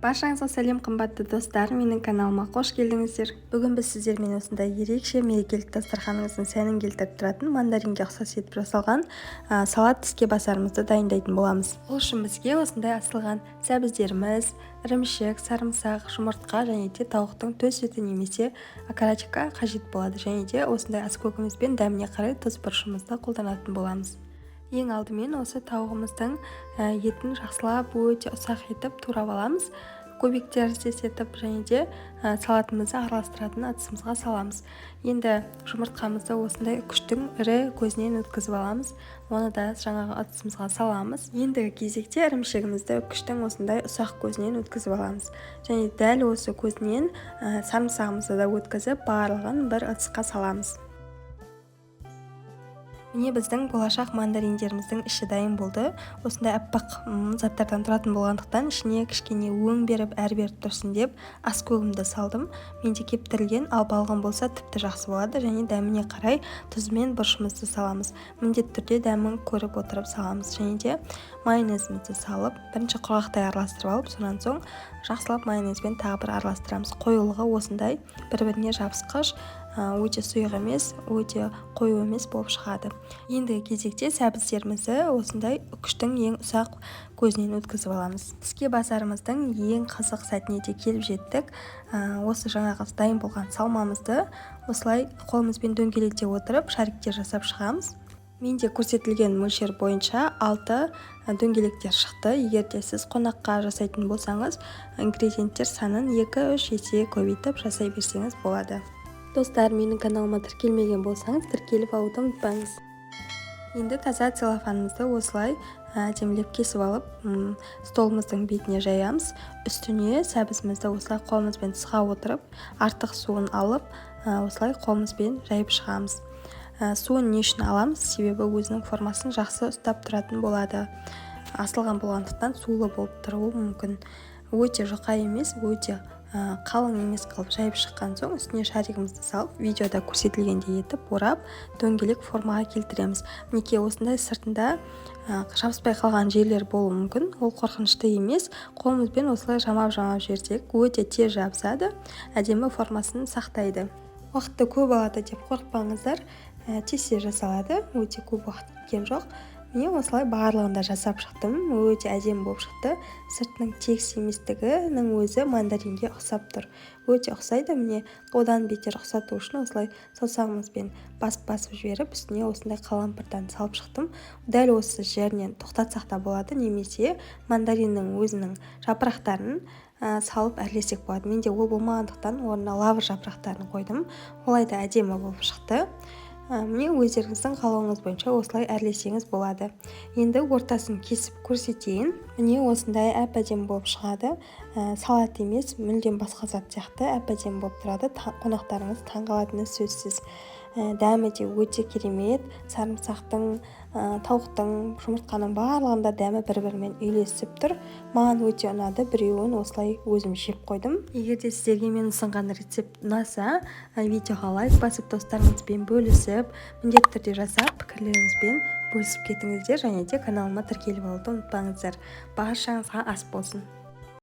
Баршаңызға сәлем қымбатты достар, менің каналыма қош келдіңіздер. Бүгін біз сіздермен осындай ерекше мерекелік дастарханыңыздың сәнін келтіріп тұратын мандаринге ұқсас етіп жасалған салат тіске басарымызды дайындайтын боламыз. Ол үшін бізге осындай асылған сәбіздеріміз, ірімшік, сарымсақ, жұмыртқа және де тауықтың төс еті немесе окорочка қажет болады. Және де осындай аскөкіміз бен дәміне қарай тұз бұрышымызды қолданатын боламыз. Ең алдымен осы тауығымыздың етін жақсылап өте ұсақ етіп турап аламыз. Көбіктерді етіп және де салатымызды араластыратын ыдысымызға саламыз. Енді жұмыртқамызды осындай үкіштің ірі көзінен өткізіп аламыз. Оны да жаңағы ыдысымызға саламыз. Ендігі кезекте ірімшігімізді үкіштің осындай ұсақ көзінен өткізіп аламыз. Және дәл осы көзінен сарымсағымызды да өткізіп барлығын бір ыдысқа саламыз. Міне біздің болашақ мандариндеріміздің іші дайын болды. Осындай аппақ заттардан тұратын болғандықтан ішіне кішкене өң беріп, әр беріп тұрсын деп аскөгімді салдым. Менде кептірілген, ал балғын болса тіпті жақсы болады. Және дәміне қарай тұзымен бұрышымызды саламыз. Міндетті түрде дәмін көріп отырып саламыз. Және де майонезімізді салып, бірінші құрғақтай араластырып алып, сонан соң жақсылап майонезбен тағы бір араластырамыз. Қоюлығы осындай бір-біріне жабысқыш, өте сұйық емес, өте қою емес болып шығады. Ендігі кезекте сәбіздерімізді осындай үкіштің ең ұсақ көзінен өткізіп аламыз. Тіске басарымыздың ең қызық сәтіне де келіп жеттік. Осы жаңағы дайын болған салмамызды осылай қолымызбен дөңгелете отырып шариктер жасап шығамыз. Менде көрсетілген мөлшер бойынша 6 дөңгелектер шықты. Егер де сіз қонаққа жасайтын болсаңыз, ингредиенттер санын 2-3 есе көбейтіп жасай берсеңіз болады. Достар, менің каналыма тіркелмеген болсаңыз, тіркеліп алуды ұмытпаңыз. Енді таза целлофанымызды осылай әдемілеп кесіп алып, столымыздың бетіне жаямыз. Үстіне сәбізімізді осылай қолымызбен тысқа отырып, артық суын алып, осылай қолымызбен жайып шығамыз. Суын не үшін аламыз? Себебі өзінің формасын жақсы ұстап тұратын болады. Асылған болғандықтан сулы болып тұруы мүмкін. Өте жұқа емес, өте қалың емес қылып жайып шыққан соң үстіне шаригімізді салып, видеода көрсетілгендей етіп орап, дөңгелек формаға келтіреміз. Мінекей осындай сыртында жабыспай қалған жерлер болуы мүмкін. Ол қорқынышты емес. Қолымызбен осылай жамап жіберсек, өте тез жабысады, әдемі формасын сақтайды. Уақытты көп алады деп қорықпаңыздар. Тез жасалады, өте көп уақыт кеткен жоқ. Мен осылай барлығында жасап шықтым. Өте әдемі болып шықты. Сыртының тегіс еместігінің өзі мандаринге ұқсап тұр. Өте ұқсайды. Міне одан бетер ұқсату үшін осылай саусағымызбен басып жіберіп, үстіне осындай қалампырдан салып шықтым. Дәл осы жерінен тоқтатсақ та болады, немесе мандариннің өзінің жапырақтарын салып әрлесек болады. Менде ол болмағандықтан орнына лавр жапырақтарын қойдым. Олай да әдемі болып шықты. Міне өздеріңіздің қалауыңыз бойынша осылай әрлесеңіз болады. Енді ортасын кесіп көрсетейін. Міне осындай әп-әдемі болып шығады. Салат емес, мүлдем басқа зат сияқты әп-әдемі болып тұрады. Қонақтарыңыз таңғалатыны сөзсіз. Дәмі де өте керемет. Сарымсақтың, тауықтың, жұмыртқаның барлығында дәмі бір-бірімен үйлесіп тұр. Маған өте ұнады. Біреуін осылай өзім жеп қойдым. Егер де сіздерге мен ұсынған рецепт ұнаса, видеоға лайк басып, достарыңызбен бөлісіп, міндетті түрде жасап, пікірлеріңізбен бөлісіп кетіңіздер. Және де каналыма тіркеліп алуды ұмытпаңыздар. Баршаңызға ас болсын.